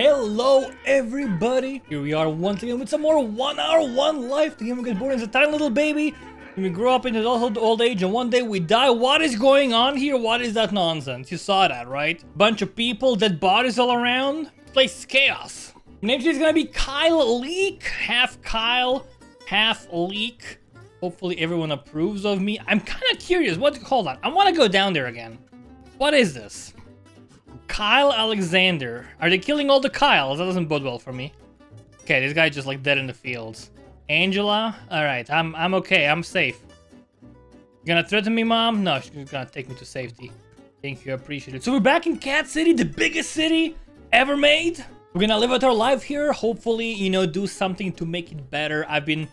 Hello everybody! Here we are once again with some more 1 hour 1 life. The game we get born as a tiny little baby. And we grow up into old age and one day we die. What is going on here? What is that nonsense? You saw that, right? Bunch of people, dead bodies all around. Place is chaos. My name is gonna be Kyle Leak. Half Kyle, half Leak. Hopefully everyone approves of me. I'm kind of curious. Hold on. I want to go down there again. What is this? Kyle Alexander. Are they killing all the Kyles? That doesn't bode well for me. Okay, this guy just like dead in the fields. Angela? Alright, I'm okay. I'm safe. You gonna threaten me, Mom? No, she's gonna take me to safety. Thank you, I appreciate it. So we're back in Cat City, the biggest city ever made. We're gonna live out our life here. Hopefully, you know, do something to make it better. I've been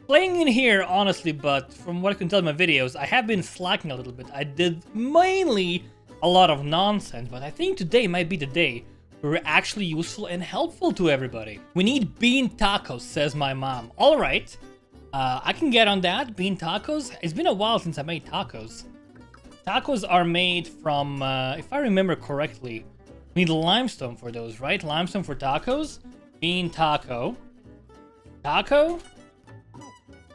playing in here, honestly, but from what I can tell in my videos, I have been slacking a little bit. I did mainly a lot of nonsense, but I think today might be the day where we're actually useful and helpful to everybody. We need bean tacos, says my mom. All right, I can get on that. Bean tacos. It's been a while since I made tacos. Tacos are made from, if I remember correctly, we need limestone for those, right? Limestone for tacos. Bean taco. Taco?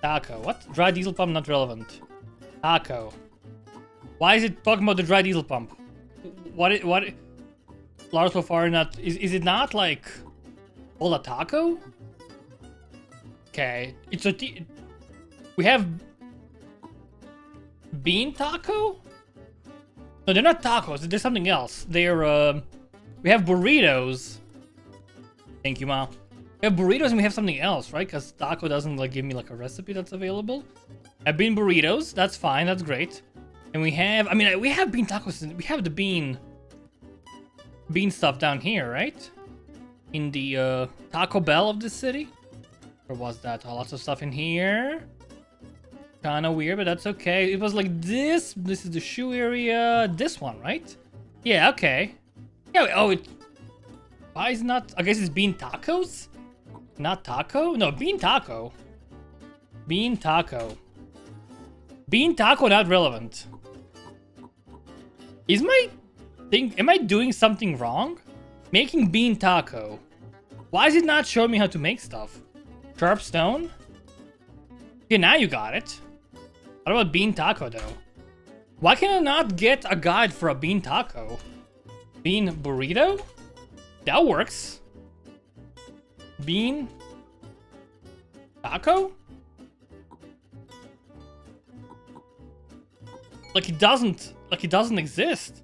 Taco. What? Dry diesel pump, not relevant. Taco. Why is it talking about the dry diesel pump? What? Lars so far not... Is it not like... All a taco? Okay. It's a... We have... Bean taco? No, they're not tacos. They're something else. They're, We have burritos. Thank you, Mom. We have burritos and we have something else, right? Because taco doesn't, like, give me, like, a recipe that's available. I've bean burritos. That's fine. That's great. And we have, I mean, we have bean tacos. We have the bean stuff down here, right? In the Taco Bell of this city. Or was that? Oh, lots of stuff in here. Kind of weird, but that's okay. It was like this. This is the shoe area. This one, right? Yeah, okay. Yeah, oh, why is it not? I guess it's bean tacos? Not taco? No, bean taco. Bean taco. Bean taco not relevant. Is my thing... Am I doing something wrong? Making bean taco. Why is it not showing me how to make stuff? Sharp stone? Okay, now you got it. What about bean taco, though? Why can I not get a guide for a bean taco? Bean burrito? That works. Bean... taco? Like it doesn't exist.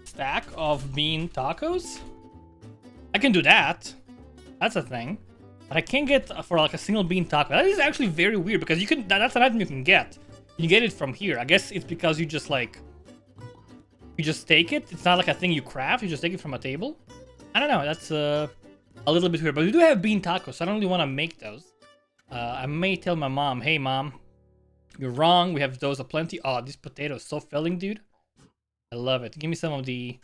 Stack of bean tacos? I can do that. That's a thing. But I can't get for like a single bean taco. That is actually very weird because you can, that's an item you can get. You get it from here. I guess it's because you just like, you just take it. It's not like a thing you craft. You just take it from a table. I don't know. That's a little bit weird. But we do have bean tacos, so I don't really want to make those. I may tell my mom, hey mom, you're wrong. We have those aplenty. Oh, this potato is so filling, dude. I love it. Give me some of the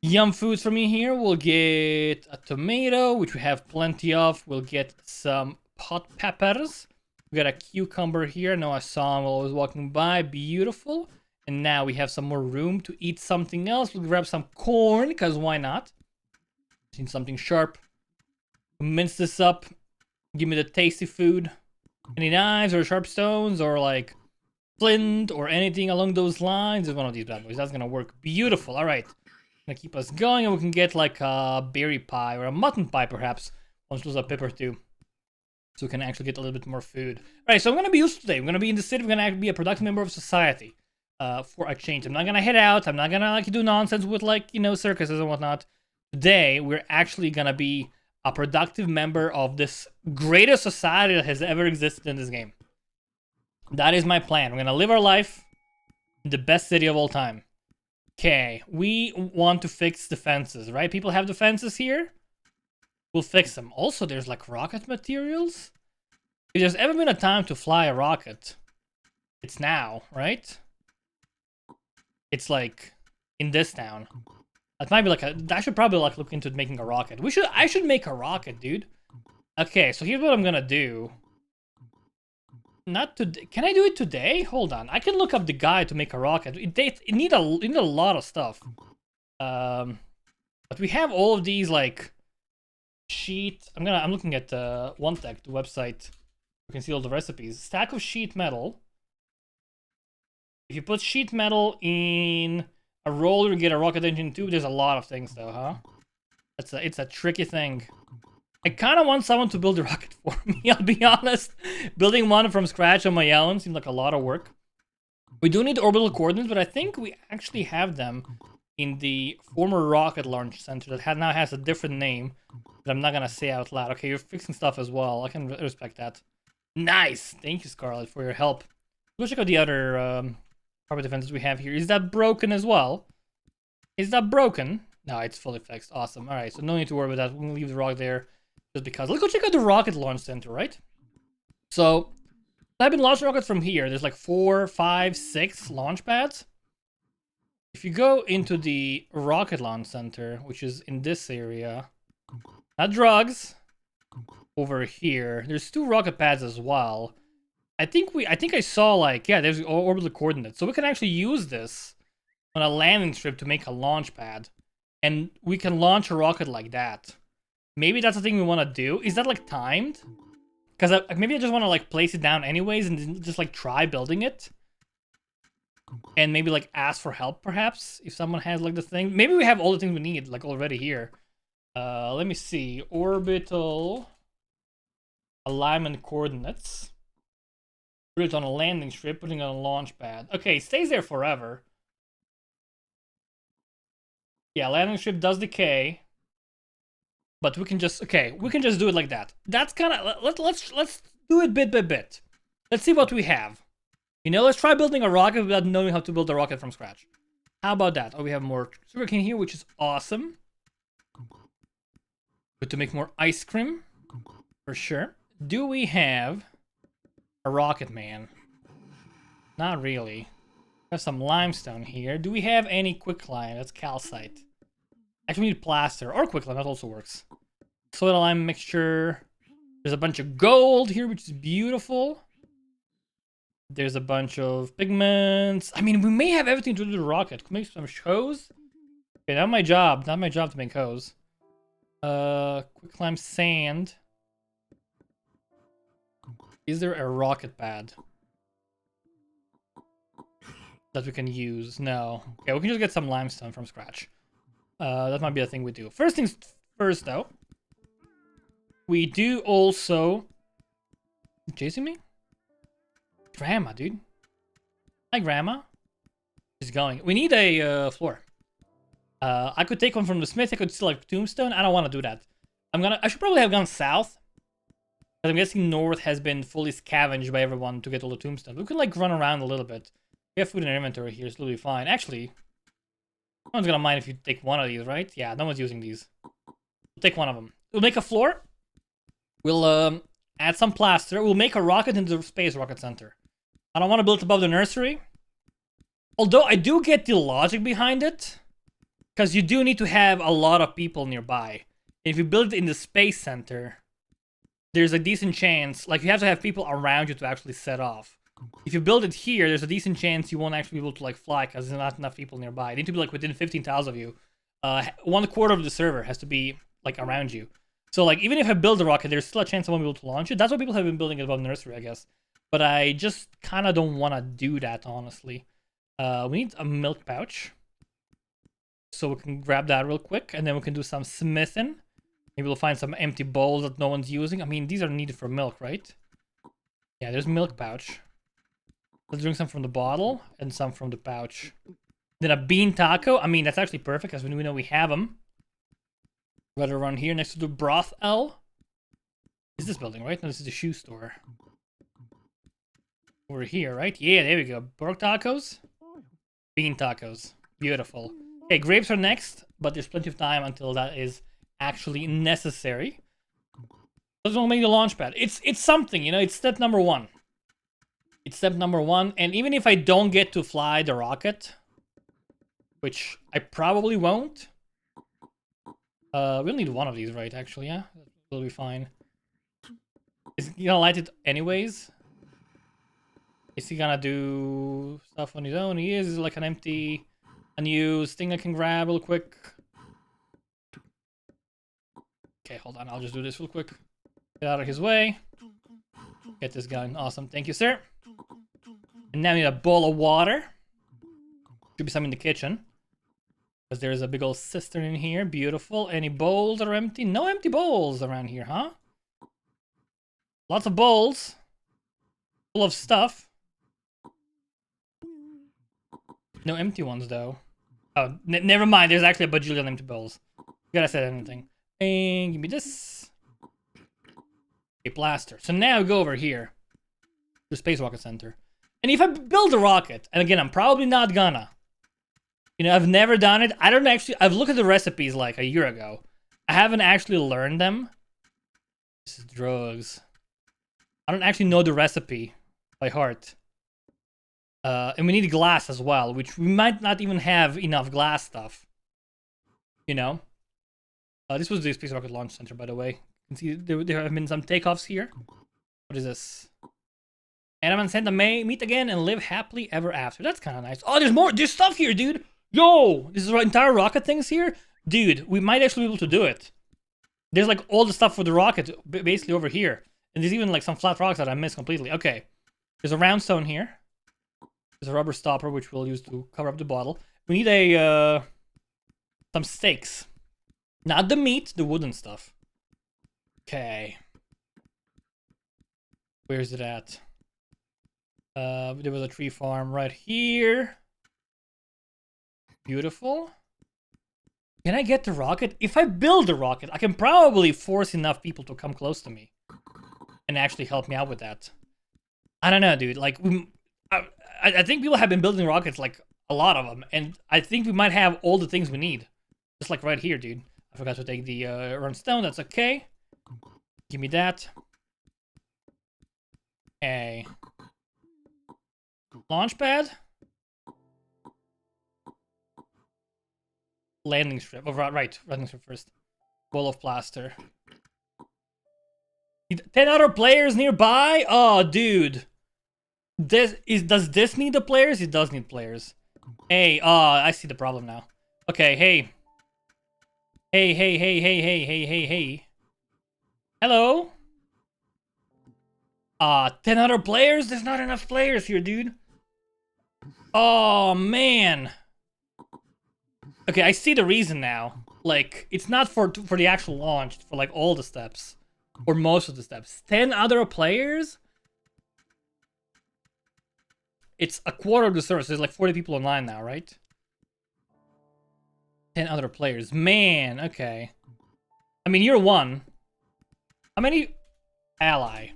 yum foods for me here. We'll get a tomato, which we have plenty of. We'll get some hot peppers. We got a cucumber here. No, I saw him while I was walking by. Beautiful. And now we have some more room to eat something else. We'll grab some corn, because why not? Need something sharp. Mince this up. Give me the tasty food. Any knives or sharp stones or like flint or anything along those lines? Is one of these bad boys. That's gonna work beautiful. All right, gonna keep us going, and we can get like a berry pie or a mutton pie perhaps once there's a pepper too, so we can actually get a little bit more food. All right, so I'm gonna be useful today. I'm gonna be in the city. I'm gonna be a productive member of society for a change. I'm not gonna head out. I'm not gonna like do nonsense with like, you know, circuses and whatnot. Today we're actually gonna be a productive member of this greatest society that has ever existed in this game. That is my plan. We're gonna live our life in the best city of all time. Okay, we want to fix the fences, right? People have the fences here. We'll fix them. Also, there's like rocket materials. If there's ever been a time to fly a rocket, it's now, right? It's like in this town. That might be like I should probably like look into making a rocket. I should make a rocket, dude. Okay, so here's what I'm gonna do. Not today. Can I do it today? Hold on. I can look up the guide to make a rocket. It need a lot of stuff. But we have all of these like sheet. I'm looking at One Tech, the website. You can see all the recipes. Stack of sheet metal. If you put sheet metal in a roller, you get a rocket engine tube. There's a lot of things though, huh? It's a tricky thing. I kind of want someone to build a rocket for me, I'll be honest. Building one from scratch on my own seems like a lot of work. We do need orbital coordinates, but I think we actually have them in the former rocket launch center that now has a different name that I'm not going to say out loud. Okay, you're fixing stuff as well. I can respect that. Nice! Thank you, Scarlett, for your help. Go check out the other carpet defenses we have here. Is that broken as well? Is that broken? No, it's fully fixed. Awesome. All right, so no need to worry about that. We're going to leave the rock there just because. Let's go check out the rocket launch center, right? So, I've been launching rockets from here. There's like 4, 5, 6 launch pads. If you go into the rocket launch center, which is in this area, not drugs, over here, there's 2 rocket pads as well. I think I saw like, yeah, there's orbital coordinates. So we can actually use this on a landing strip to make a launch pad. And we can launch a rocket like that. Maybe that's the thing we want to do. Is that like timed? Because maybe I just want to like place it down anyways and just like try building it. And maybe like ask for help perhaps if someone has like the thing. Maybe we have all the things we need like already here. Let me see. Orbital alignment coordinates. Put it on a landing strip, putting it on a launch pad. Okay, it stays there forever. Yeah, landing strip does decay. But we can just do it like that. That's kind of let's do it bit by bit. Let's see what we have. You know, let's try building a rocket without knowing how to build a rocket from scratch. How about that? Oh, we have more sugarcane here, which is awesome. Good to make more ice cream for sure. Do we have a rocket man? Not really. We have some limestone here. Do we have any quicklime? That's calcite. Actually, we need plaster or quicklime. That also works. Soil lime mixture. There's a bunch of gold here, which is beautiful. There's a bunch of pigments. I mean, we may have everything to do the rocket. Can we make some hose? Okay, not my job. Not my job to make hose. Quicklime sand. Is there a rocket pad that we can use? No. Okay, we can just get some limestone from scratch. That might be a thing we do. First things first, though. We do also... Chasing me? Grandma, dude. Hi, Grandma. She's going. We need a floor. I could take one from the smith. I could steal like tombstone. I don't want to do that. I should probably have gone south. But I'm guessing north has been fully scavenged by everyone to get all the tombstones. We can like run around a little bit. We have food in our inventory here, so it'll be fine. Actually, no one's gonna mind if you take one of these, right? Yeah, no one's using these. We'll take one of them. We'll make a floor. We'll add some plaster. We'll make a rocket into the space rocket center. I don't want to build it above the nursery. Although I do get the logic behind it. Because you do need to have a lot of people nearby. If you build it in the space center, there's a decent chance, like you have to have people around you to actually set off. If you build it here, there's a decent chance you won't actually be able to like fly because there's not enough people nearby. You need to be like within 15 tiles of you. 1/4 of the server has to be like around you. So like even if I build a rocket, there's still a chance I won't be able to launch it. That's why people have been building it above the nursery, I guess. But I just kind of don't want to do that, honestly. We need a milk pouch. So we can grab that real quick, and then we can do some smithing. Maybe we'll find some empty bowls that no one's using. I mean, these are needed for milk, right? Yeah, there's milk pouch. Let's drink some from the bottle and some from the pouch. Then a bean taco. I mean, that's actually perfect because we know we have them. Right around here next to the brothel. Is this building, right? No, this is the shoe store. Over here, right? Yeah, there we go. Pork tacos. Bean tacos. Beautiful. Okay, grapes are next, but there's plenty of time until that is actually necessary. Let's make the launch pad. It's something, you know, it's step number 1. It's step number 1, and even if I don't get to fly the rocket, which I probably won't, we'll need one of these, right, actually, yeah? That'll be fine. Is he gonna light it anyways? Is he gonna do stuff on his own? He is like an empty, unused thing I can grab real quick. Okay, hold on. I'll just do this real quick. Get out of his way. Get this gun. Awesome. Thank you, sir. And now we need a bowl of water. Should be some in the kitchen. Because there's a big old cistern in here. Beautiful. Any bowls are empty? No empty bowls around here, huh? Lots of bowls. Full of stuff. No empty ones, though. Oh, never mind. There's actually a bajillion empty bowls. Gotta say anything. And give me this. A blaster. So now we go over here. The Space Rocket Center. And if I build a rocket, and again, I'm probably not gonna. You know, I've never done it. I don't actually... I've looked at the recipes like a year ago. I haven't actually learned them. This is drugs. I don't actually know the recipe by heart. And we need glass as well, which we might not even have enough glass stuff. You know? This was the Space Rocket Launch Center, by the way. You can see there have been some takeoffs here. What is this? Adam and Santa May meet again and live happily ever after. That's kind of nice. Oh, there's more. There's stuff here, dude. Yo, this is our entire rocket things here. Dude, we might actually be able to do it. There's like all the stuff for the rocket basically over here. And there's even like some flat rocks that I missed completely. Okay. There's a round stone here. There's a rubber stopper, which we'll use to cover up the bottle. We need a, some steaks. Not the meat, the wooden stuff. Okay. Where's it at? There was a tree farm right here. Beautiful. Can I get the rocket? If I build a rocket, I can probably force enough people to come close to me and actually help me out with that. I don't know, dude. Like, I think people have been building rockets, like, a lot of them. And I think we might have all the things we need. Just like right here, dude. I forgot to take the run stone. That's okay. Give me that. Okay. Launch pad. Landing strip. Oh, right. Landing strip first. Ball of plaster. 10 other players nearby? Oh, dude. Does this need the players? It does need players. Hey, I see the problem now. Okay, hey. Hey. Hello? 10 other players? There's not enough players here, dude. Oh, man. Okay, I see the reason now. Like, it's not for the actual launch, it's for like all the steps. Or most of the steps. 10 other players? It's a quarter of the server, so there's like 40 people online now, right? 10 other players. Man, okay. I mean, you're one. How many? Ally.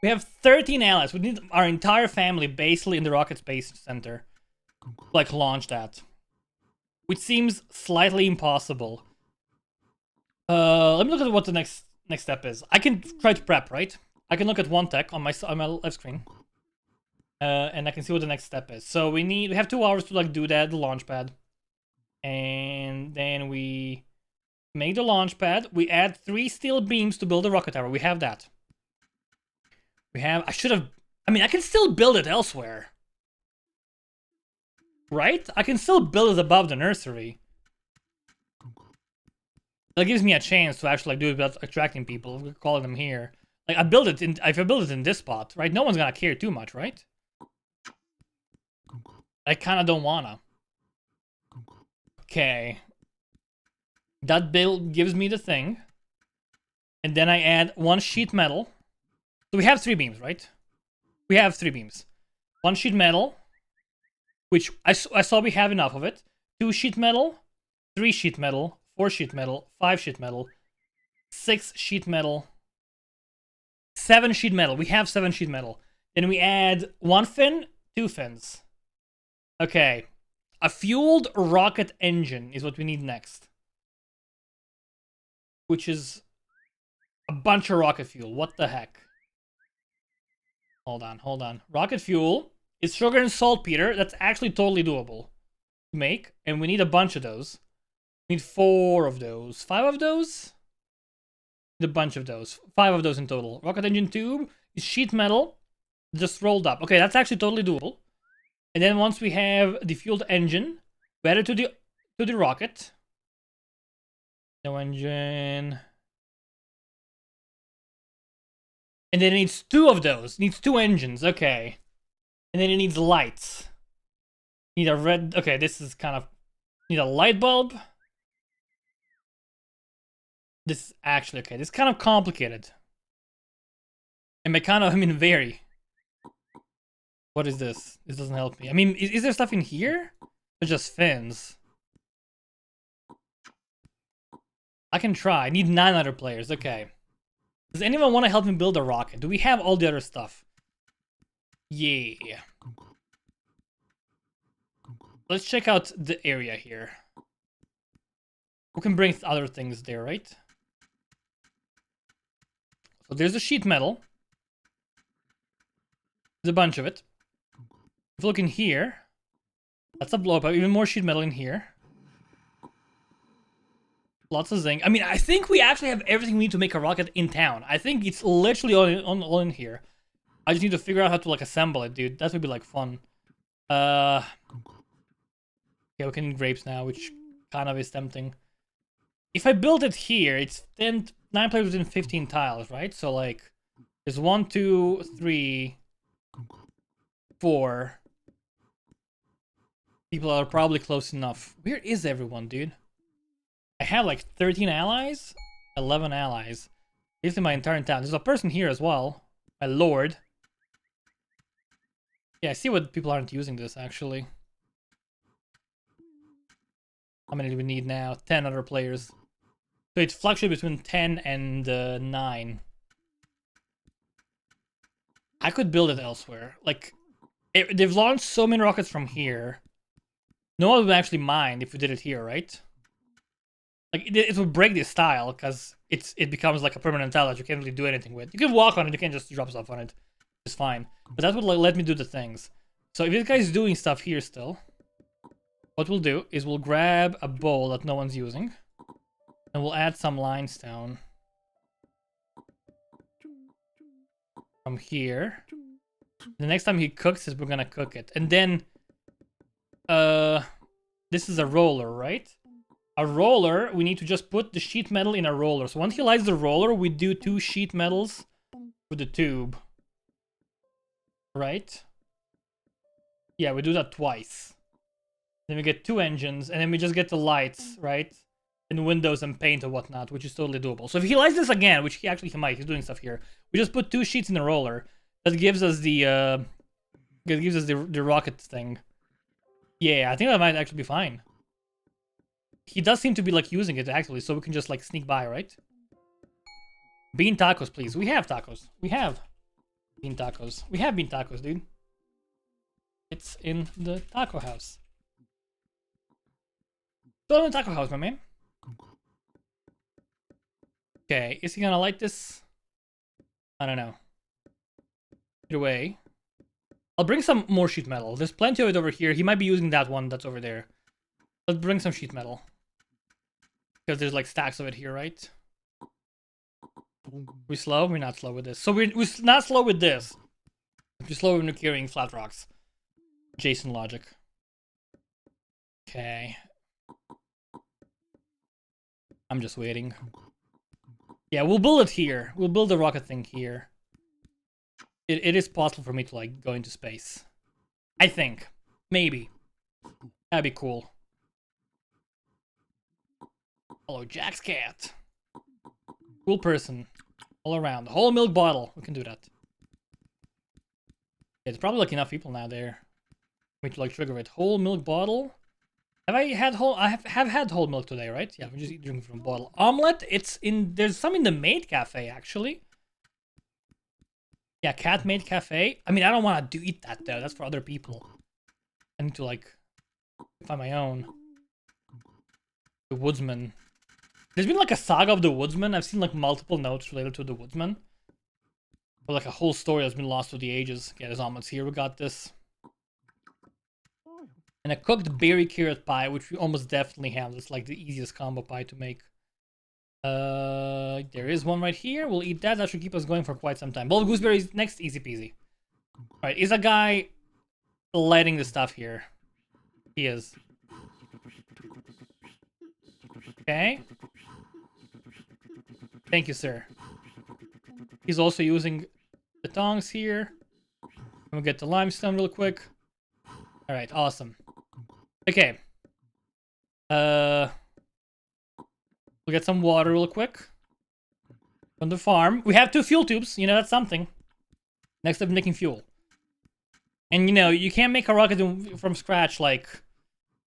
We have 13 allies. We need our entire family basically in the Rocket Space Center. Like, launch that. Which seems slightly impossible. Let me look at what the next step is. I can try to prep, right? I can look at one tech on my left screen. And I can see what the next step is. So we have 2 hours to like do that, the launch pad. And then we make the launch pad. We add 3 steel beams to build a rocket tower. We have that. I can still build it elsewhere. Right? I can still build it above the nursery. That gives me a chance to actually like do it without attracting people. We're calling them here. Like if I build it in this spot, right? No one's gonna care too much, right? I kinda don't wanna. Okay. That build gives me the thing. And then I add 1 sheet metal. So we have 3 beams, right? We have 3 beams. 1 sheet metal. Which I saw we have enough of it. 2 sheet metal. 3 sheet metal. 4 sheet metal. 5 sheet metal. 6 sheet metal. 7 sheet metal. We have 7 sheet metal. Then we add 1 fin. 2 fins. Okay. A fueled rocket engine is what we need next. Which is a bunch of rocket fuel. What the heck? Hold on. Rocket fuel is sugar and saltpeter. That's actually totally doable to make. And we need a bunch of those. We need 4 of those. 5 of those? Need a bunch of those. 5 of those in total. Rocket engine tube is sheet metal. Just rolled up. Okay, that's actually totally doable. And then once we have the fueled engine, we add it to the rocket. No engine. And then it needs 2 of those. It needs 2 engines, okay. And then it needs lights. Need a red, okay, this is kind of, need a light bulb. This is actually, okay, this is kind of complicated. And very. What is this? This doesn't help me. I mean, is there stuff in here? Or just fins? I can try. I need 9 other players, okay. Does anyone want to help me build a rocket? Do we have all the other stuff? Yeah. Let's check out the area here. We can bring other things there, right? So there's the sheet metal. There's a bunch of it. If you look in here, that's a blow up. Even more sheet metal in here. Lots of zinc. I mean, I think we actually have everything we need to make a rocket in town. I think it's literally all in here. I just need to figure out how to like assemble it, dude. That would be like fun. Yeah, we can eat grapes now, which kind of is tempting. If I build it here, it's 9 players within 15 tiles, right? So like, there's 1, 2, 3, 4. People are probably close enough. Where is everyone, dude? I have like 13 allies, 11 allies. Basically my entire town. There's a person here as well. My lord. Yeah, I see what people aren't using this actually. How many do we need now? 10 other players. So it fluctuates between 10 and 9. I could build it elsewhere. Like, they've launched so many rockets from here. No one would actually mind if we did it here, right? Like, it would break this tile, because it becomes like a permanent tile that you can't really do anything with. You can walk on it, you can't just drop stuff on it. It's fine. But that would like, let me do the things. So if this guy's doing stuff here still, what we'll do is we'll grab a bowl that no one's using. And we'll add some limestone. From here. The next time he cooks is we're gonna cook it. And then... this is a roller, right? A roller, we need to just put the sheet metal in a roller. So once he lights the roller, we do 2 sheet metals with the tube. Right? Yeah, we do that twice. Then we get 2 engines, and then we just get the lights, right? And windows and paint and whatnot, which is totally doable. So if he lights this again, which he might, he's doing stuff here. We just put 2 sheets in the roller. That gives us the rocket thing. Yeah, I think that might actually be fine. He does seem to be like using it actually, so we can just like sneak by, right? Bean tacos, please. We have tacos. We have bean tacos. We have bean tacos, dude. It's in the taco house. Still in the taco house, my man. Okay, is he gonna light this? I don't know. Either way. I'll bring some more sheet metal. There's plenty of it over here. He might be using that one that's over there. Let's bring some sheet metal. Because there's like stacks of it here, right? We slow? We're not slow with this. So we're not slow with this. We're slow when we're carrying flat rocks. Jason logic. Okay. I'm just waiting. Yeah, we'll build it here. We'll build the rocket thing here. It is possible for me to like go into space. I think. Maybe. That'd be cool. Hello, Jack's cat. Cool person. All around. Whole milk bottle. We can do that. Yeah, there's probably like enough people now there. For me to like trigger it. Whole milk bottle. Have I had whole? I have had whole milk today, right? Yeah, we're just drinking from a bottle. Omelette. It's in. There's some in the maid cafe actually. Yeah, cat made cafe. I mean, I don't want to eat that though. That's for other people. I need to like find my own. The Woodsman. There's been like a saga of the Woodsman. I've seen like multiple notes related to the Woodsman. Or like a whole story that's been lost through the ages. Yeah, there's omelets here. We got this. And a cooked berry carrot pie, which we almost definitely have. It's like the easiest combo pie to make. There is one right here. We'll eat that. That should keep us going for quite some time. Bowl of gooseberries next, easy peasy. Alright, is a guy lighting the stuff here? He is. Okay. Thank you, sir. He's also using tongs here. We'll get the limestone real quick. All right, awesome. Okay. We'll get some water real quick from the farm. We have 2 fuel tubes. You know, that's something. Next up, making fuel. And, you know, you can't make a rocket from scratch, like,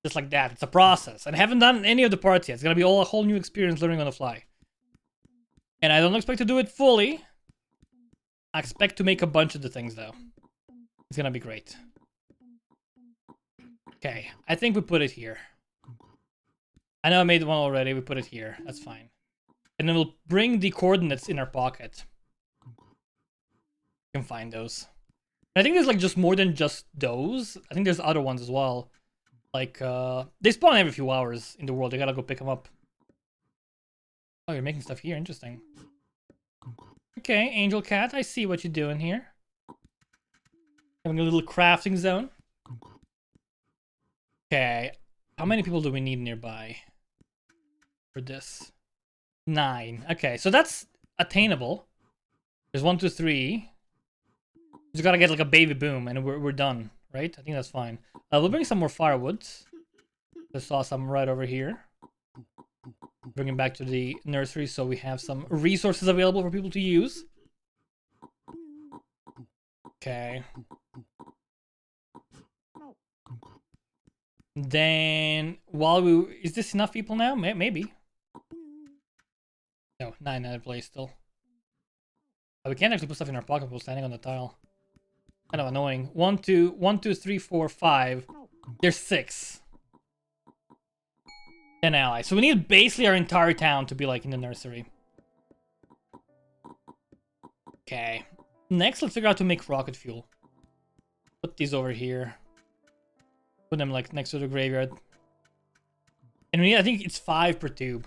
just like that. It's a process. And I haven't done any of the parts yet. It's going to be a whole new experience learning on the fly. And I don't expect to do it fully. I expect to make a bunch of the things, though. It's going to be great. Okay, I think we put it here. I know I made one already. We put it here. That's fine. And then we'll bring the coordinates in our pocket. You can find those. I think there's like just more than just those. I think there's other ones as well. Like, they spawn every few hours in the world. You gotta go pick them up. Oh, you're making stuff here. Interesting. Okay, Angel Cat. I see what you're doing here. Having a little crafting zone. Okay. How many people do we need nearby for this? 9. Okay, so that's attainable. There's 1, 2, 3. Just gotta get like a baby boom and we're done, right? I think that's fine. We'll bring some more firewood. I saw some right over here. Bring it back to the nursery so we have some resources available for people to use. Okay. Then, while we... Is this enough people now? Maybe. No, 9 at a place still. We can't actually put stuff in our pocket while standing on the tile. Kind of annoying. 1, 2, 3, 4, 5. There's 6. 10 allies. So we need basically our entire town to be like in the nursery. Okay. Next, let's figure out to make rocket fuel. Put these over here. Put them like next to the graveyard. And we need, I think it's 5 per tube.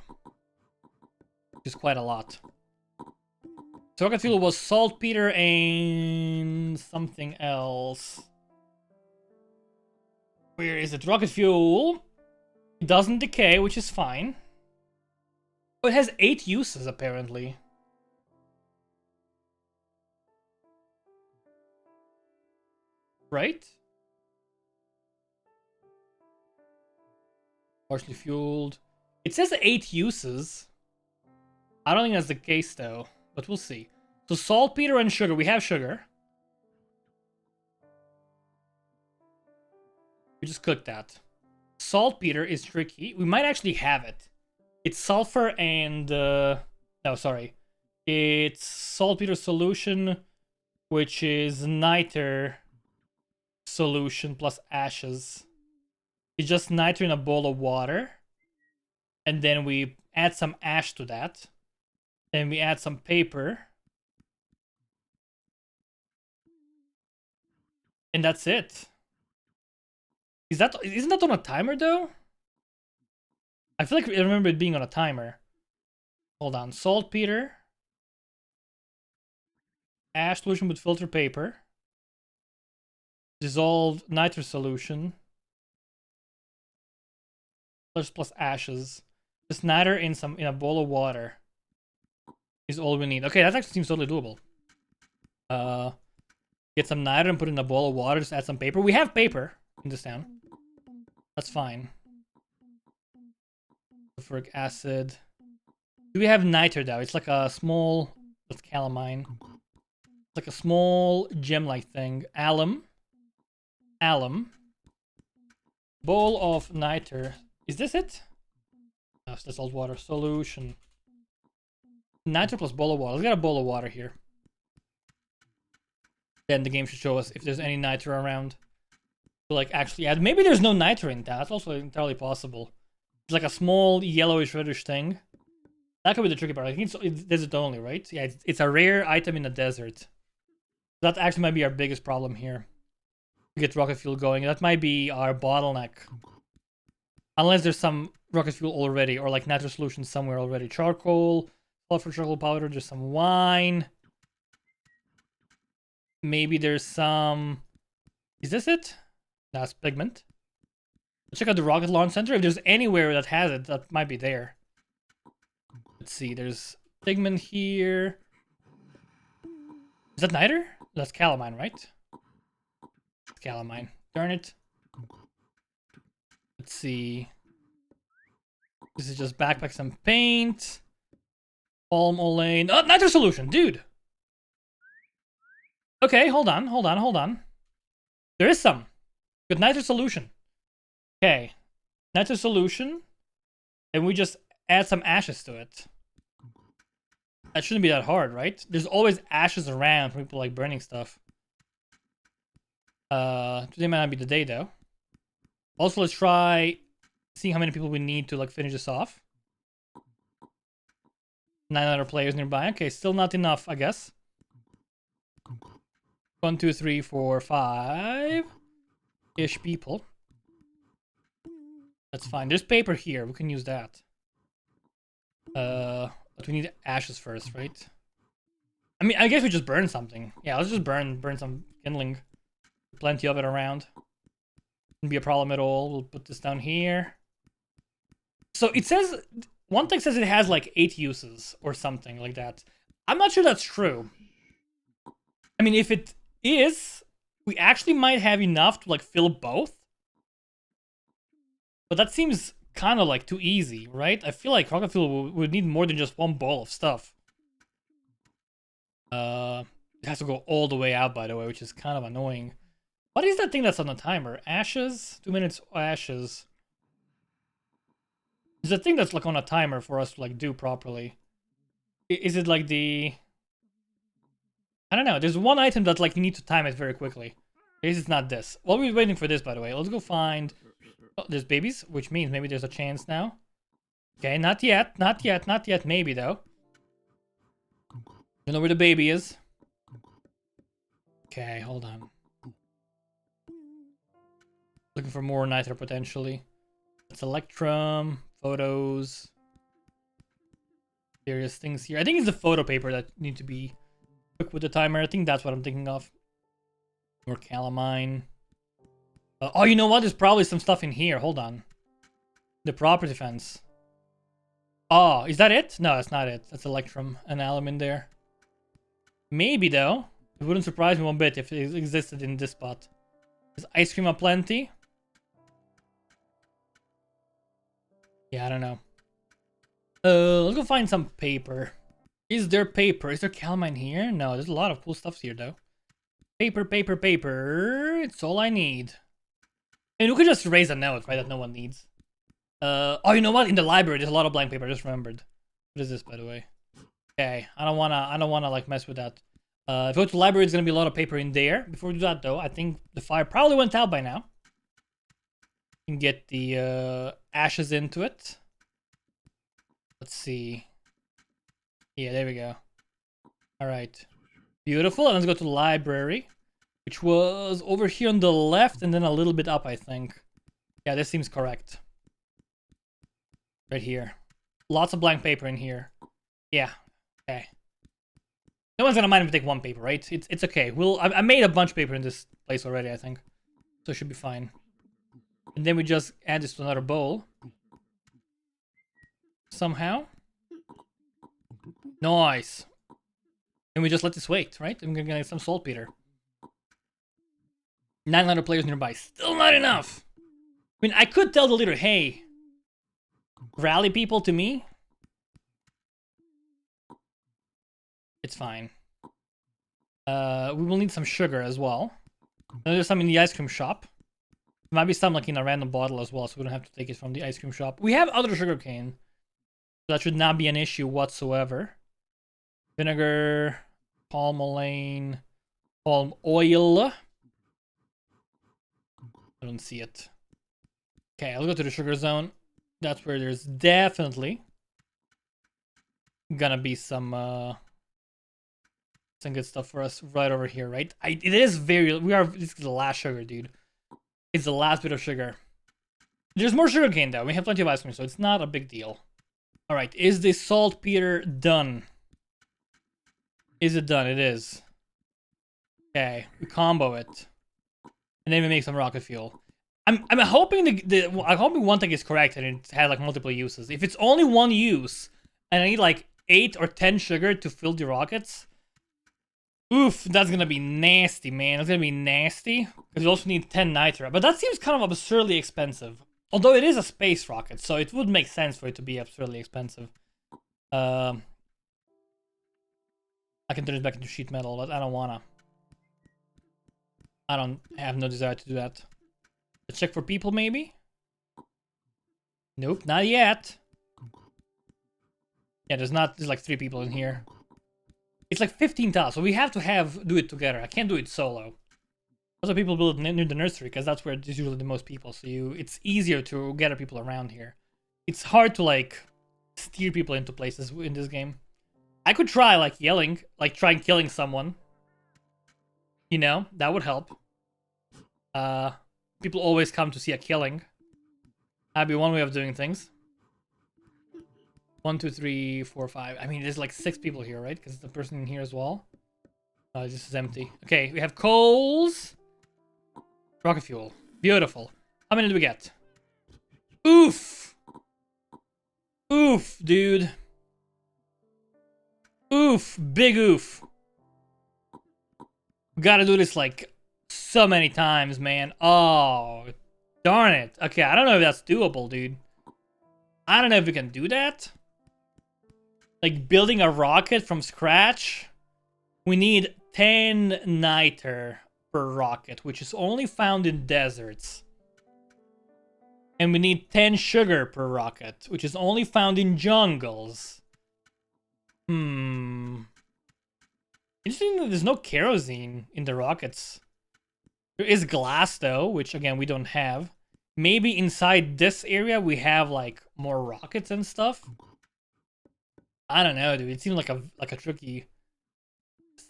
Which is quite a lot. So rocket fuel was saltpeter and something else. Where is it? Rocket fuel. It doesn't decay, which is fine. Oh, it has 8 uses apparently. Right? Partially fueled. It says 8 uses. I don't think that's the case though, but we'll see. So saltpeter and sugar. We have sugar. We just cooked that. Saltpeter is tricky. We might actually have it. It's sulfur and... no, sorry. It's saltpeter solution, which is niter solution plus ashes. It's just niter in a bowl of water. And then we add some ash to that. Then we add some paper. And that's it. Isn't that on a timer though? I feel like I remember it being on a timer. Hold on. Saltpeter. Ash solution with filter paper. Dissolved niter solution. Plus ashes. Just niter in a bowl of water. Is all we need. Okay, that actually seems totally doable. Get some niter and put it in a bowl of water. Just add some paper. We have paper in this town. That's fine. Sulfuric acid. Do we have niter though? It's like a small... That's calamine. It's like a small gem-like thing. Alum. Alum. Bowl of niter. Is this it? No, it's the salt water solution. Niter plus bowl of water. Let's get a bowl of water here. Then the game should show us if there's any niter around. To like actually add. Maybe there's no niter in that. That's also entirely possible. It's like a small yellowish reddish thing. That could be the tricky part. I think it's desert only, right? Yeah, it's a rare item in the desert. That actually might be our biggest problem here. To get rocket fuel going. That might be our bottleneck. Unless there's some rocket fuel already, or like niter solution somewhere already. Charcoal, sulfur charcoal powder, there's some wine. Maybe there's some... Is this it? That's pigment. Let's check out the rocket launch center. If there's anywhere that has it, that might be there. Let's see, there's pigment here. Is that niter? That's calamine, right? Calamine. Darn it. Let's see. This is just backpack some paint. Palm Olane. Oh, nitro solution, dude. Okay, hold on. There is some. Good nitro solution. Okay. Nitro solution. And we just add some ashes to it. That shouldn't be that hard, right? There's always ashes around for people like burning stuff. Today might not be the day though. Also, let's try seeing how many people we need to like finish this off. 9 other players nearby. Okay, still not enough, I guess. 1, 2, 3, 4, 5-ish people. That's fine. There's paper here. We can use that. But we need ashes first, right? I mean, I guess we just burn something. Yeah, let's just burn some kindling. Plenty of it around. Wouldn't be a problem at all. We'll put this down here. So it says, one thing says it has like 8 uses or something like that. I'm not sure that's true. I mean, if it is, we actually might have enough to like fill both. But that seems kind of like too easy, right? I feel like rocket fuel would need more than just one bowl of stuff. It has to go all the way out, by the way, which is kind of annoying. What is that thing that's on the timer? Ashes? 2 minutes ashes. There's a thing that's like on a timer for us to like do properly. Is it like the... I don't know. There's one item that like you need to time it very quickly. I guess it's not this. While we're waiting for this, by the way, let's go find... Oh, there's babies, which means maybe there's a chance now. Okay, not yet. Maybe, though. You know where the baby is. Okay, hold on. Looking for more nitro, potentially. It's Electrum, photos. Various things here. I think it's the photo paper that need to be quick with the timer. I think that's what I'm thinking of. More calamine. Oh, you know what? There's probably some stuff in here. Hold on. The property fence. Oh, is that it? No, that's not it. That's Electrum and alum in there. Maybe, though. It wouldn't surprise me one bit if it existed in this spot. There's ice cream aplenty. Yeah, I don't know. Let's go find some paper. Is there paper? Is there calamine here? No, there's a lot of cool stuff here, though. Paper. It's all I need. And we could just erase a note, right, that no one needs. Oh, you know what? In the library, there's a lot of blank paper. I just remembered. What is this, by the way? Okay, I don't wanna like mess with that. If we go to the library, there's gonna be a lot of paper in there. Before we do that, though, I think the fire probably went out by now. You can get the ashes into it. Let's see. Yeah, there we go. All right, beautiful. And let's go to the library, which was over here on the left and then a little bit up, I think. Yeah, this seems correct. Right here. Lots of blank paper in here. Yeah. Okay. No one's gonna mind if we take one paper, right? It's okay. I made a bunch of paper in this place already, I think. So it should be fine. And then we just add this to another bowl. Somehow. Nice. And we just let this wait, right? And we're gonna get some saltpeter. 900 players nearby. Still not enough. I mean, I could tell the leader, hey, rally people to me. It's fine. We will need some sugar as well. There's some in the ice cream shop. There might be some like in a random bottle as well, so we don't have to take it from the ice cream shop. We have other sugar cane. So that should not be an issue whatsoever. Vinegar, palm oil. I don't see it. Okay, I'll go to the sugar zone. That's where there's definitely gonna be some good stuff for us right over here, right? It is very, this is the last sugar, dude. It's the last bit of sugar. There's more sugar cane though. We have plenty of ice cream, so it's not a big deal. All right, is the saltpeter done? Is it done? It is. Okay, we combo it, and then we make some rocket fuel. I'm hoping I'm hoping one thing is correct and it had like multiple uses. If it's only one use, and I need like 8 or 10 sugar to fill the rockets, Oof, that's gonna be nasty, man. That's gonna be nasty. Because you also need 10 nitra. But that seems kind of absurdly expensive. Although it is a space rocket, so it would make sense for it to be absurdly expensive. I can turn it back into sheet metal, but I don't wanna. I have no desire to do that. Let's check for people, maybe? Nope, not yet. Yeah, there's like 3 people in here. It's like 15 tiles, so we have to do it together. I can't do it solo. Also, people build it near the nursery, because that's where there's usually the most people, so it's easier to gather people around here. It's hard to, like, steer people into places in this game. I could try, like, yelling, like, trying killing someone. You know, that would help. People always come to see a killing. That'd be one way of doing things. 1, 2, 3, 4, 5. I mean, there's like 6 people here, right? Because the person in here as well. This is empty. Okay, we have coals. Rocket fuel. Beautiful. How many do we get? Oof! Oof, dude. Oof. Big oof. We gotta do this like so many times, man. Oh, darn it. Okay, I don't know if that's doable, dude. I don't know if we can do that. Like building a rocket from scratch. We need 10 niter per rocket, which is only found in deserts. And we need 10 sugar per rocket, which is only found in jungles. Interesting that there's no kerosene in the rockets. There is glass though, which again we don't have. Maybe inside this area we have like more rockets and stuff. I don't know, dude. It seems like a tricky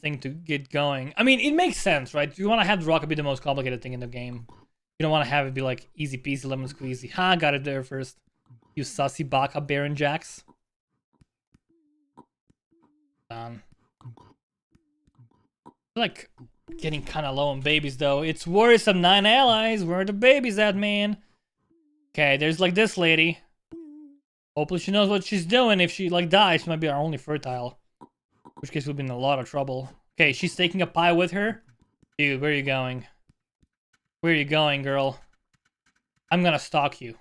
thing to get going. I mean, it makes sense, right? You want to have the rocket be the most complicated thing in the game. You don't want to have it be like easy peasy lemon squeezy. Ha, got it there first. You sussy baka Baron Jacks. Done. Like getting kind of low on babies though. It's worrisome. 9 allies. Where are the babies at, man? Okay, there's like this lady. Hopefully she knows what she's doing. If she like dies, she might be our only fertile. In which case we'll be in a lot of trouble. Okay, she's taking a pie with her. Dude, where are you going? Where are you going, girl? I'm gonna stalk you.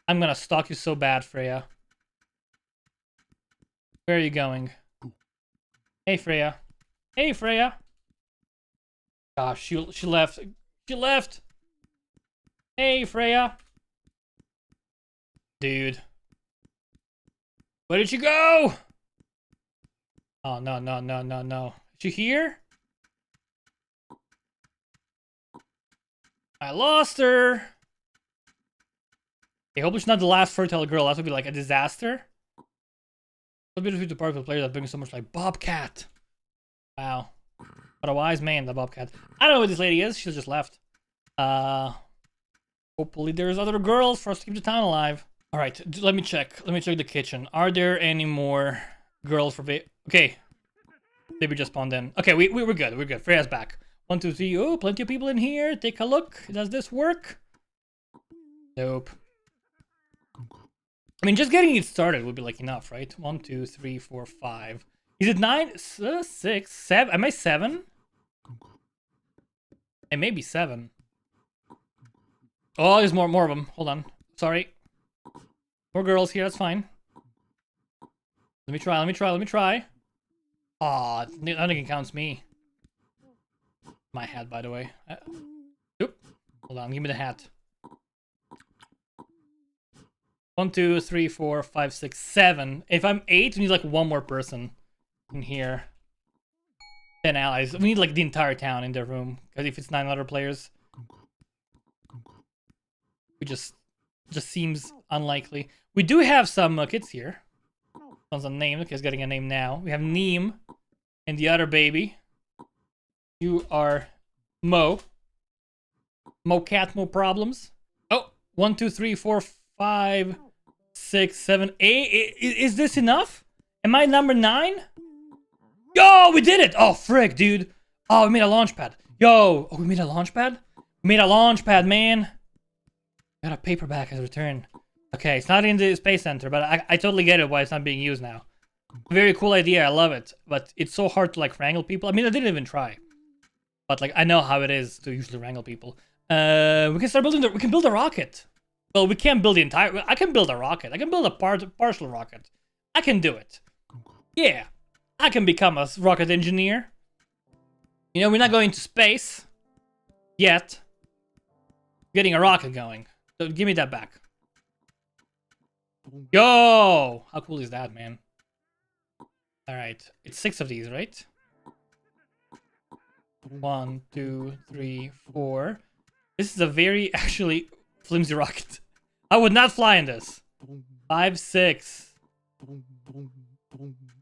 I'm gonna stalk you so bad, Freya. Where are you going? Hey, Freya. Hey, Freya. Gosh, she left. She left. Hey, Freya. Dude. Where did she go? Oh, no, no, no, no, no. Is she here? I lost her. Okay, hopefully she's not the last fertile girl. That would be like a disaster. What beautiful to part with players that bring so much like Bobcat. Wow. What a wise man, the Bobcat. I don't know who this lady is. She just left. Hopefully there's other girls for us to keep the town alive. All right, let me check. Let me check the kitchen. Are there any more girls for okay. Maybe just spawned in. Okay, we're good. We're good. Freya's back. 1, 2, 3. Oh, plenty of people in here. Take a look. Does this work? Nope. I mean, just getting it started would be like enough, right? 1, 2, 3, 4, 5. Is it 9, 6, 7? Am I 7? It may be 7. Oh, there's more of them. Hold on. Sorry. More girls here. That's fine. Let me try. Let me try. Let me try. Aw, nothing counts me. My hat, by the way. Oop. Hold on. Give me the hat. 1, 2, 3, 4, 5, 6, 7. If I'm 8, we need like one more person in here. 10 allies. We need like the entire town in their room. Because if it's 9 other players, it just seems unlikely. We do have some kids here. One's unnamed. Okay, he's getting a name now. We have Neem and the other baby. You are Mo. Mo cat, Mo problems. Oh, 1, 2, 3, 4, 5, 6, 7, 8. Is this enough? Am I number 9? Yo, we did it! Oh, frick, dude. Oh, we made a launch pad. Yo, oh, we made a launch pad? We made a launch pad, man. Got a paperback as a return. Okay, it's not in the Space Center, but I totally get it why it's not being used now. Very cool idea, I love it. But it's so hard to like wrangle people. I mean, I didn't even try. But like, I know how it is to usually wrangle people. We can start building we can build a rocket. Well, we can't build the entire, I can build a rocket. I can build a partial rocket. I can do it. Yeah. I can become a rocket engineer. You know, we're not going to space yet. Getting a rocket going. So give me that back. Yo! How cool is that, man? Alright. It's 6 of these, right? 1, 2, 3, 4. This is a very, actually, flimsy rocket. I would not fly in this. 5, 6.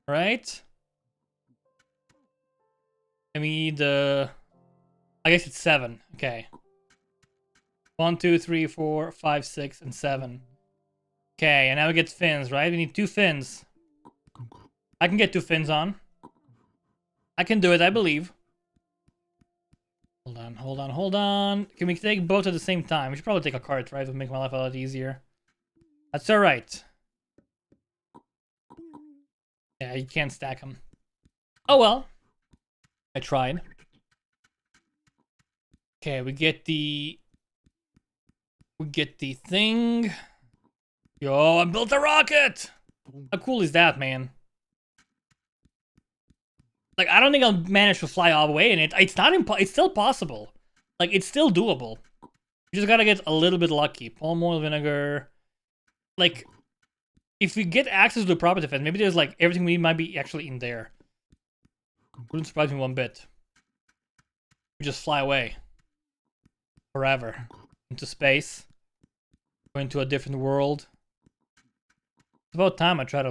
Right? I need, I guess it's 7. Okay. 1, 2, 3, 4, 5, 6, and 7. Okay, and now we get fins, right? We need 2 fins. I can get 2 fins on. I can do it, I believe. Hold on, hold on, hold on. Can we take both at the same time? We should probably take a cart, right? It would make my life a lot easier. That's alright. Yeah, you can't stack them. Oh well. I tried. Okay, we get the thing. Yo, I built a rocket! How cool is that, man? Like, I don't think I'll manage to fly all the way in it. It's not it's still possible. Like, it's still doable. You just gotta get a little bit lucky. Palm oil, vinegar. Like, if we get access to the proper defense, maybe there's like everything we need might be actually in there. Wouldn't surprise me one bit. We just fly away. Forever. Into space. Go into a different world. It's about time I try to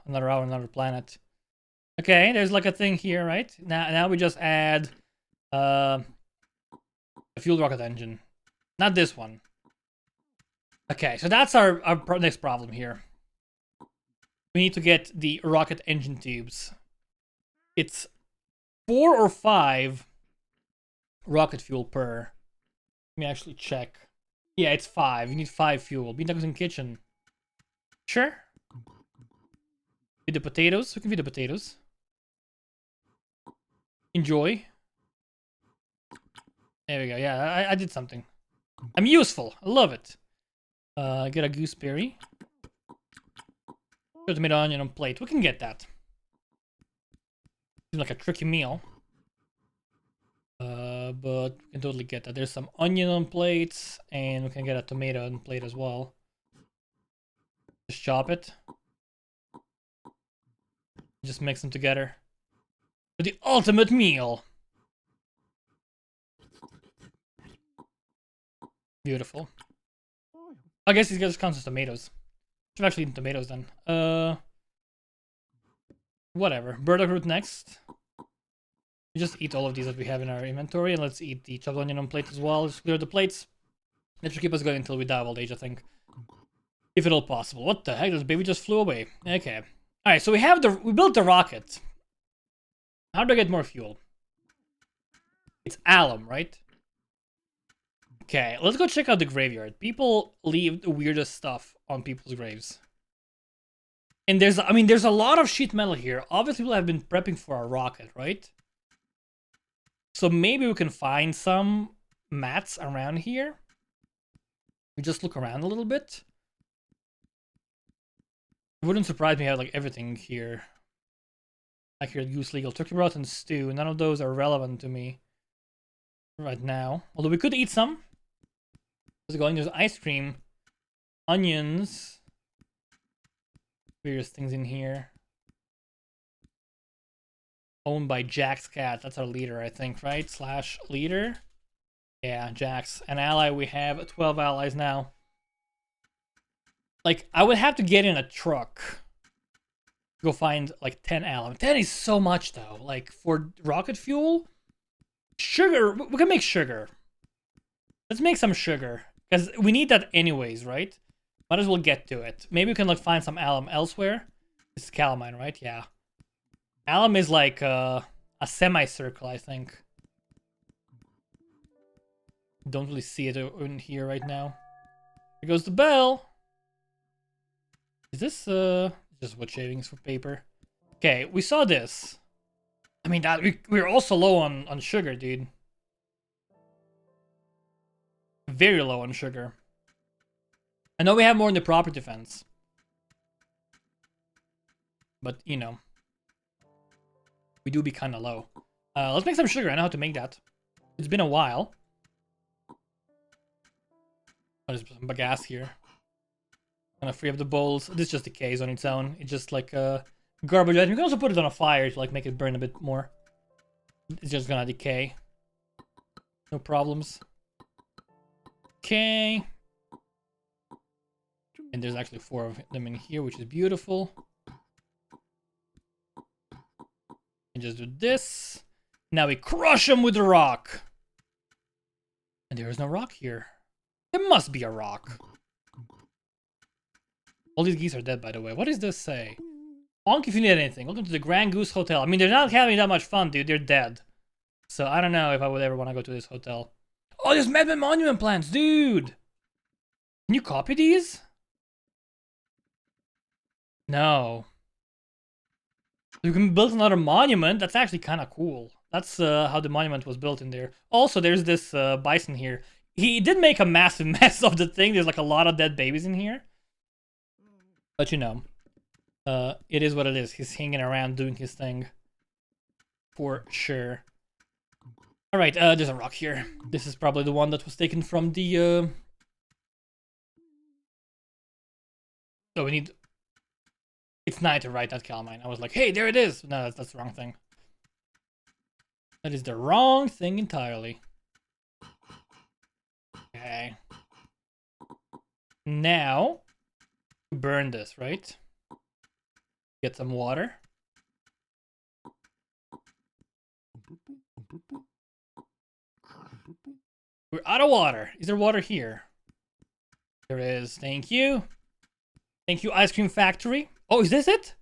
another hour, another planet. Okay, there's like a thing here, right? Now we just add a fuel rocket engine. Not this one. Okay, so that's our next problem here. We need to get the rocket engine tubes. It's 4 or 5 rocket fuel per. Let me actually check. Yeah, it's 5. You need 5 fuel. Bean in kitchen. Sure. Feed the potatoes. We can feed the potatoes. Enjoy. There we go. Yeah, I did something. I'm useful. I love it. Get a gooseberry. Put tomato onion on plate. We can get that. Seems like a tricky meal. But we can totally get that. There's some onion on plates, and we can get a tomato on plate as well. Just chop it. Just mix them together. For the ultimate meal. Beautiful. I guess these guys count as tomatoes. Should have actually eaten tomatoes then. Whatever. Burdock root next. We just eat all of these that we have in our inventory, and let's eat the chopped onion on plate as well. Just clear the plates. That should keep us going until we die of old age, I think. If at all possible. What the heck? This baby just flew away. Okay. Alright, so we built the rocket. How do I get more fuel? It's alum, right? Okay, let's go check out the graveyard. People leave the weirdest stuff on people's graves. And there's a lot of sheet metal here. Obviously, people have been prepping for a rocket, right? So maybe we can find some mats around here. We just look around a little bit. It wouldn't surprise me to have like everything here. I hear goose legal, turkey broth, and stew. None of those are relevant to me right now. Although we could eat some. How's it going? There's ice cream, onions, various things in here. Owned by Jack's cat. That's our leader, I think, right? Slash leader. Yeah, Jack's an ally. We have 12 allies now. Like, I would have to get in a truck. Go find like 10 alum. 10 is so much though. Like for rocket fuel, sugar. We can make sugar. Let's make some sugar because we need that anyways, right? Might as well get to it. Maybe we can like find some alum elsewhere. This is calamine, right? Yeah. Alum is like a semicircle, I think. Don't really see it in here right now. Here goes the bell. Is this just wood shavings for paper? Okay, we saw this. I mean, that we're also low on sugar, dude. Very low on sugar. I know we have more in the property fence. But, you know. We do be kind of low. Let's make some sugar. I know how to make that. It's been a while. Oh, there's some bagasse here. Gonna free up the bowls. This just decays on its own. It's just like a garbage item. You can also put it on a fire to like make it burn a bit more. It's just gonna decay. No problems. Okay. And there's actually 4 of them in here, which is beautiful. And just do this. Now we crush them with the rock. And there is no rock here. There must be a rock. All these geese are dead, by the way. What does this say? Honk if you need anything. Welcome to the Grand Goose Hotel. I mean, they're not having that much fun, dude. They're dead. So I don't know if I would ever want to go to this hotel. Oh, there's Madman Monument plants, dude. Can you copy these? No. You can build another monument. That's actually kind of cool. That's how the monument was built in there. Also, there's this bison here. He did make a massive mess of the thing. There's like a lot of dead babies in here. But you know, it is what it is. He's hanging around doing his thing. For sure. Alright, there's a rock here. This is probably the one that was taken from the... So we need... It's niter, right? Not calamine. I was like, hey, there it is! No, that's the wrong thing. That is the wrong thing entirely. Okay. Now, burn this, right? Get some water. We're out of water. Is there water here? There is. Thank you. Thank you, Ice Cream Factory. Oh, is this it?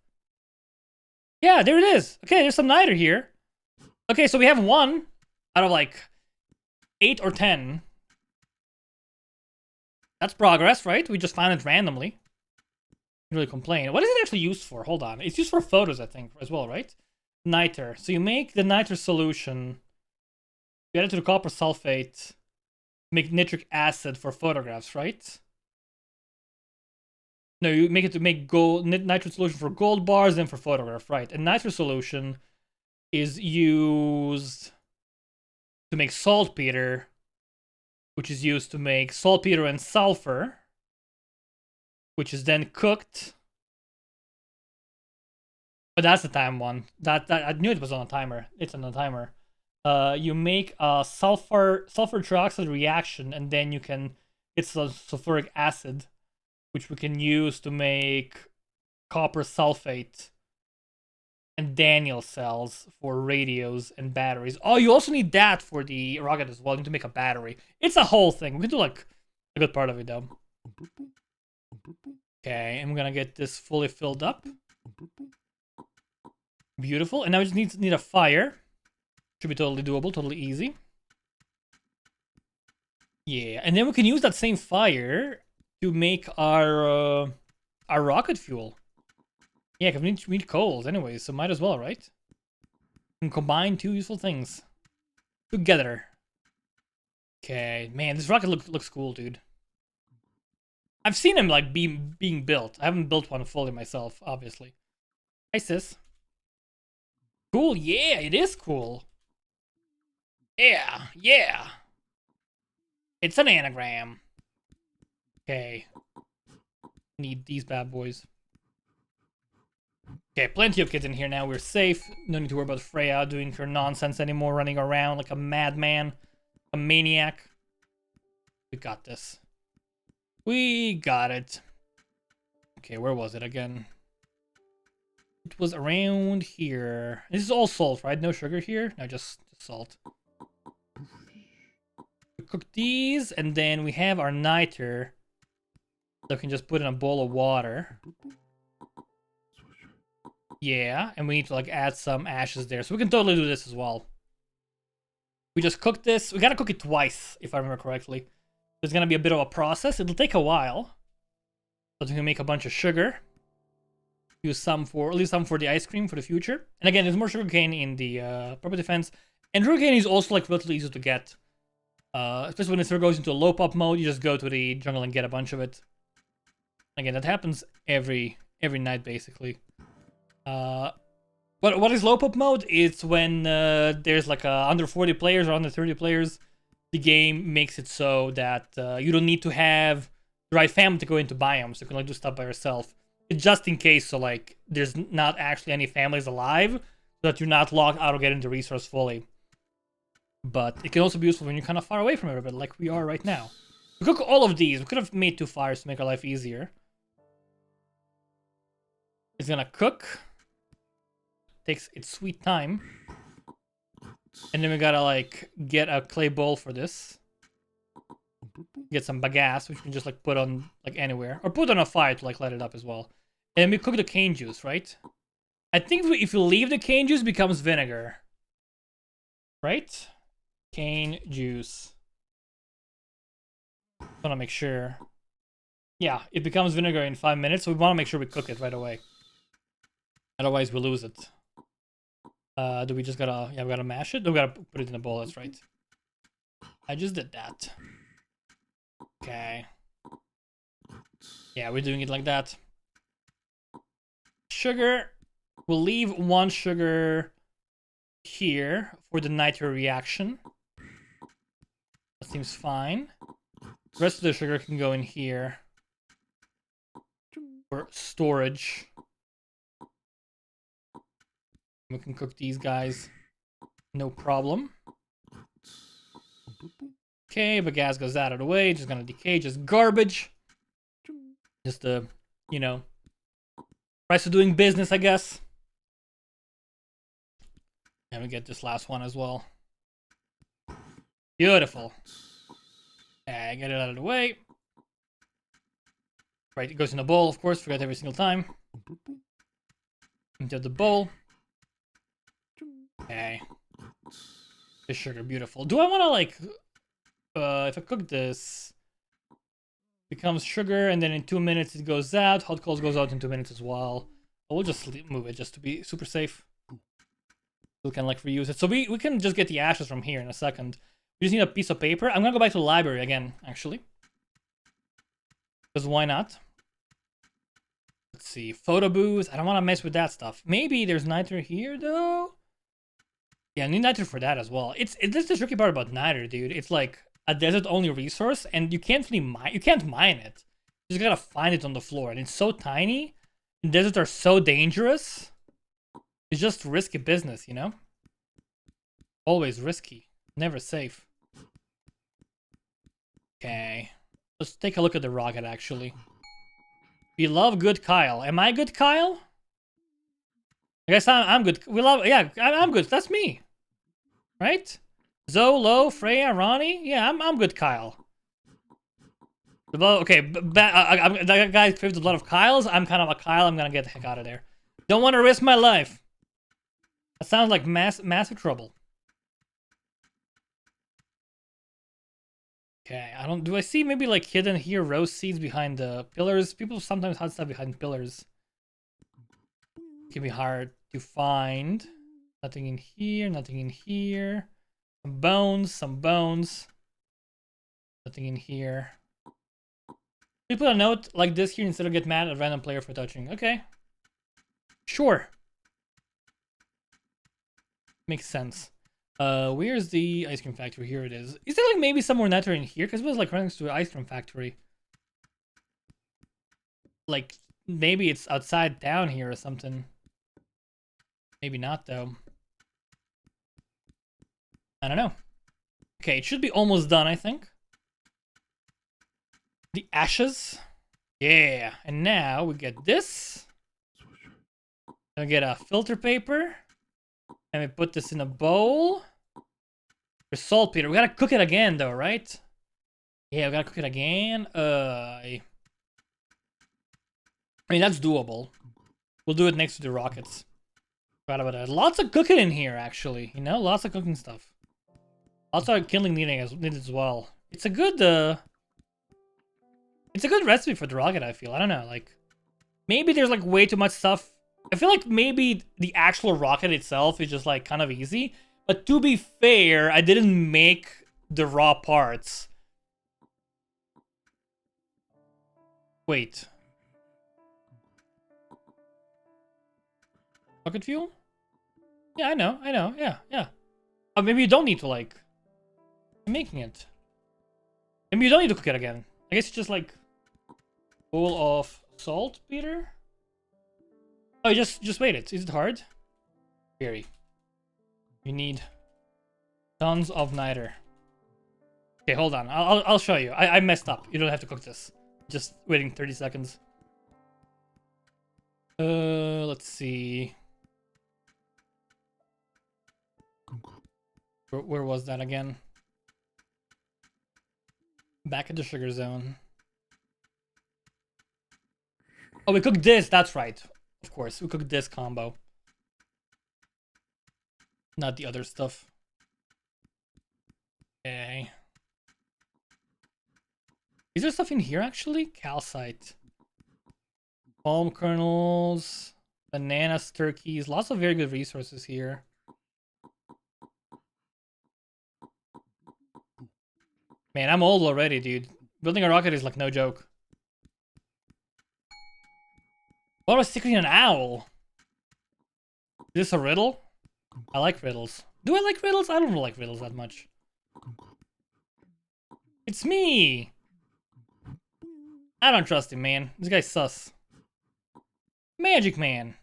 Yeah, there it is. Okay, there's some niter here. Okay, so we have 1 out of like 8 or 10. That's progress, right? We just found it randomly. Can't really complain. What is it actually used for? Hold on. It's used for photos, I think, as well, right? Niter. So you make the niter solution. You add it to the copper sulfate. Make nitric acid for photographs, right? No, you make it to make gold nitrate solution for gold bars and for photograph, right? And niter solution is used to make saltpeter, which is used to make saltpeter and sulfur, which is then cooked. But that's the time one. That I knew it was on a timer. It's on a timer. You make a sulfur trioxide reaction, and then you can it's a sulfuric acid, which we can use to make copper sulfate and Daniel cells for radios and batteries. Oh, you also need that for the rocket as well. You need to make a battery. It's a whole thing. We can do like a good part of it though. Okay, I'm gonna get this fully filled up. Beautiful. And now we just need a fire. Should be totally doable, totally easy. Yeah, and then we can use that same fire to make our rocket fuel. Yeah, because we need coals anyways, so might as well, right? And combine 2 useful things together. Okay, man, this rocket looks cool, dude. I've seen him like being built. I haven't built one fully myself, obviously. Hi, sis. Cool, yeah, it is cool. Yeah, yeah. It's an anagram. Okay. Need these bad boys. Okay, plenty of kids in here now. We're safe. No need to worry about Freya doing her nonsense anymore, running around like a madman, a maniac. We got this. We got it. Okay, where was it again? It was around here. This is all salt, right? No sugar here? No, just salt. We cook these, and then we have our niter. So we can just put in a bowl of water. Yeah, and we need to like add some ashes there. So we can totally do this as well. We just cook this. We gotta cook it twice, if I remember correctly. There's gonna be a bit of a process. It'll take a while. But we can make a bunch of sugar. use some for, at least some for the ice cream for the future. And again, there's more sugarcane in the property fence. And sugarcane is also like relatively easy to get. Especially when the server goes into a low pop mode, you just go to the jungle and get a bunch of it. Again, that happens every night basically. What is low pop mode? It's when there's like under 40 players or under 30 players. The game makes it so that you don't need to have the right family to go into biomes. You can like do stuff by yourself. It's just in case, so like there's not actually any families alive, so that you're not locked out or getting the resource fully. But it can also be useful when you're kind of far away from everybody, like we are right now. We cook all of these. We could have made 2 fires to make our life easier. It's gonna cook. Takes its sweet time. And then we gotta like get a clay bowl for this. Get some bagasse, which we can just like put on like anywhere. Or put on a fire to like light it up as well. And then we cook the cane juice, right? I think if you leave the cane juice, it becomes vinegar. Right? Cane juice. I wanna make sure. Yeah, it becomes vinegar in 5 minutes, so we wanna make sure we cook it right away. Otherwise we lose it. Do we just gotta, yeah, we gotta mash it? No, we gotta put it in a bowl, that's right. I just did that. Okay. Yeah, we're doing it like that. Sugar. We'll leave 1 sugar here for the nitro reaction. That seems fine. The rest of the sugar can go in here for storage. We can cook these guys, no problem. Okay, but gas goes out of the way, just gonna decay, just garbage. Just the, you know, price of doing business, I guess. And we get this last one as well. Beautiful. Okay, get it out of the way. Right, it goes in the bowl, of course, forget every single time. Into the bowl. Okay. The sugar, beautiful. Do I want to like, if I cook this, becomes sugar, and then in 2 minutes it goes out. Hot coals goes out in 2 minutes as well. We'll just move it just to be super safe. We can like reuse it. So we can just get the ashes from here in a second. We just need a piece of paper. I'm gonna go back to the library again, actually. Because why not? Let's see. Photo booth. I don't want to mess with that stuff. Maybe there's nitro here, though. Yeah, I need nitro for that as well. This is the tricky part about nitro, dude. It's like a desert-only resource, and you can't really mine. You can't mine it. You just gotta find it on the floor, and it's so tiny. And deserts are so dangerous. It's just risky business, you know. Always risky, never safe. Okay, let's take a look at the rocket. Actually, we love good Kyle. Am I good Kyle? I guess I'm good. We love, yeah, I'm good. That's me, right? Zolo, Freya, Ronnie. Yeah, I'm good Kyle. Okay, that guy craves a lot of Kyles. I'm kind of a Kyle. I'm gonna get the heck out of there. Don't want to risk my life. That sounds like massive trouble. Okay, do I see maybe like hidden here rose seeds behind the pillars? People sometimes hide stuff behind pillars. It can be hard to find. Nothing in here, nothing in here. Some bones. Nothing in here. We put a note like this here instead of get mad at a random player for touching. Okay. Sure. Makes sense. Where's the ice cream factory? Here it is. Is there like maybe somewhere nether in here? Because it was like right next to an ice cream factory. Like maybe it's outside down here or something. Maybe not though. I don't know. Okay, it should be almost done, I think. The ashes. Yeah, and now we get this. We get a filter paper. And we put this in a bowl. For saltpeter. We gotta cook it again though, right? Yeah, we gotta cook it again. I mean, that's doable. We'll do it next to the rockets. Forgot about that. Lots of cooking in here, actually. You know, lots of cooking stuff. Lots of killing needed as well. It's a good recipe for the rocket, I feel. I don't know, like Maybe there's like way too much stuff. I feel like maybe the actual rocket itself is just like kind of easy. But to be fair, I didn't make the raw parts. Wait. Rocket fuel? Yeah, I know, yeah. Oh, maybe you don't need to like... I'm making it. Maybe you don't need to cook it again. I guess it's just like... bowl of saltpeter? Oh, just wait it. Is it hard? Very. You need tons of niter. Okay, hold on. I'll show you. I messed up. You don't have to cook this. Just waiting 30 seconds. Let's see. Where was that again? Back at the sugar zone. Oh, we cooked this. That's right. Of course, we cooked this combo. Not the other stuff. Okay. Is there stuff in here actually? Calcite. Palm kernels. Bananas, turkeys. Lots of very good resources here. Man, I'm old already, dude. Building a rocket is like no joke. What was secretly an owl? Is this a riddle? I like riddles. Do I like riddles? I don't like riddles that much. It's me! I don't trust him, man. This guy's sus. Magic Man.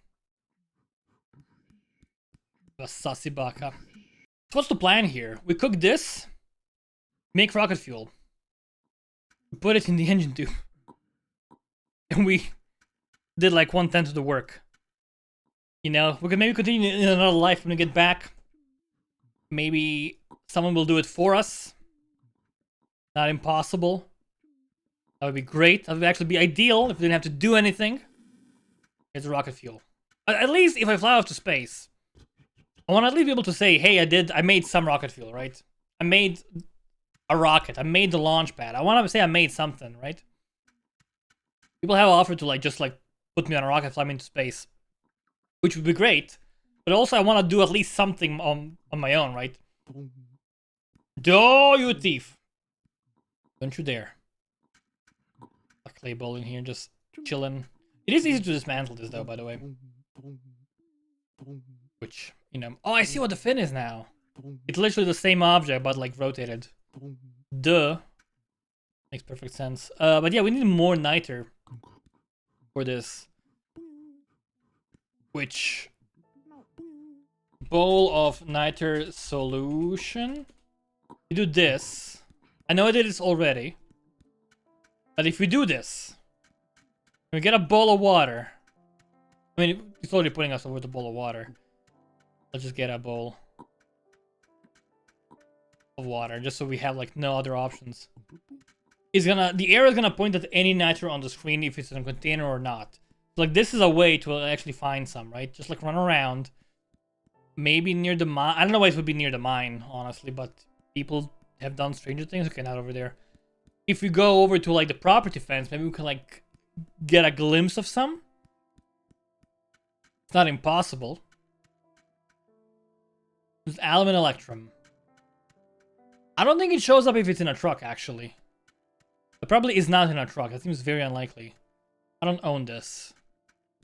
A sussy baka. So what's the plan here? We cook this. Make rocket fuel. Put it in the engine tube. And we did like 1/10 of the work. You know, we could maybe continue in another life when we get back. Maybe someone will do it for us. Not impossible. That would be great. That would actually be ideal if we didn't have to do anything. It's rocket fuel. At least if I fly off to space, I want to at least be able to say, hey, I made some rocket fuel, right? I made a rocket. I made the launch pad. I want to say I made something, right? People have offered to just put me on a rocket, fly me into space, which would be great. But also I want to do at least something on my own, right? Oh, you thief! Don't you dare! A clay bowl in here, just chilling. It is easy to dismantle this, though, by the way. Which, you know... Oh, I see what the fin is now. It's literally the same object, but rotated. Duh. Makes perfect sense. But yeah, we need more niter for this. Which... bowl of niter solution. We do this. I know I did this already. But if we do this, we get a bowl of water. I mean, it's already putting us over the bowl of water. Let's just get a bowl of water, just so we have no other options. The arrow is gonna point at any niter on the screen if it's in a container or not. This is a way to actually find some, right? Just run around. Maybe near the mine. I don't know why it would be near the mine, honestly, but people have done stranger things. Okay, not over there. If we go over to the property fence, maybe we can get a glimpse of some. It's not impossible. There's alum and electrum. I don't think it shows up if it's in a truck, actually. It probably is not in a truck. That seems very unlikely. I don't own this.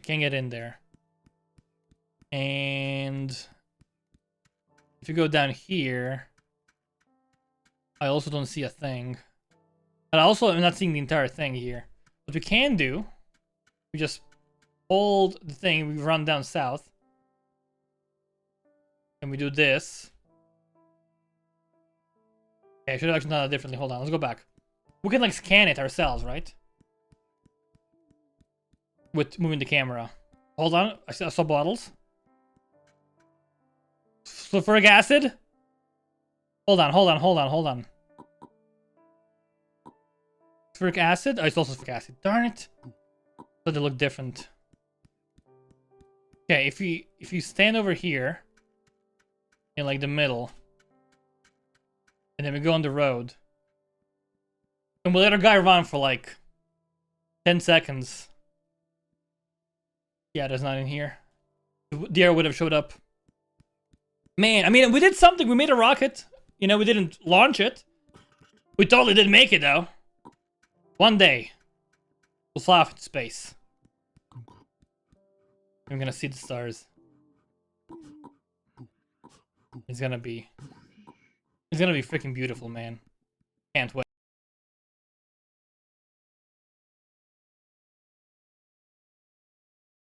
Can't get in there. And if you go down here, I also don't see a thing. But I also am not seeing the entire thing here. What we can do, we just hold the thing, we run down south. And we do this. Okay, I should have actually done that differently. Hold on, let's go back. We can scan it ourselves, right? With moving the camera. Hold on, I saw bottles. Sulfuric acid? Hold on. Sulfuric acid? Oh, it's also sulfuric acid. Darn it. So they look different. Okay, if you stand over here in the middle, and then we go on the road, and we'll let our guy run for 10 seconds. Yeah, there's not in here. The air would have showed up. Man, I mean, we did something. We made a rocket. You know, we didn't launch it. We totally did make it, though. One day, we'll fly off into space. I'm gonna see the stars. It's gonna be freaking beautiful, man. Can't wait.